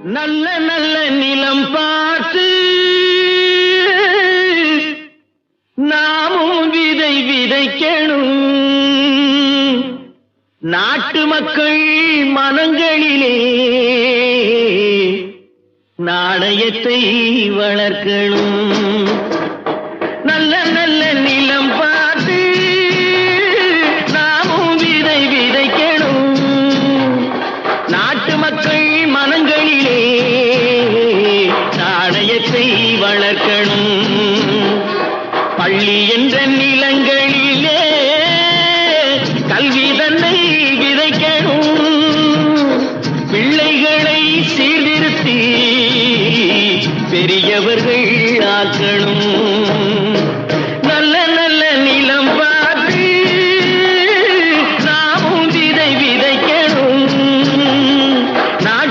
நல்ல நல்ல நிலம் பார்த்து நாமும் விதை விதைக்கணும். நாட்டு மக்கள் மனங்களிலே நாணயத்தை வளர்க்கணும். நல்ல நல்ல நிலம் பார்த்து நாமும் விதை விதைக்கணும். நாட்டு மக்கள் மனங்களிலே நாணயத்தை வளர்க்கணும். பள்ளி என்ற நிலங்களிலே கல்வி தன்னை விதைக்கணும். பிள்ளைகளை சீர்திருத்தி பெரியவர்கள் ஆக்கணும்.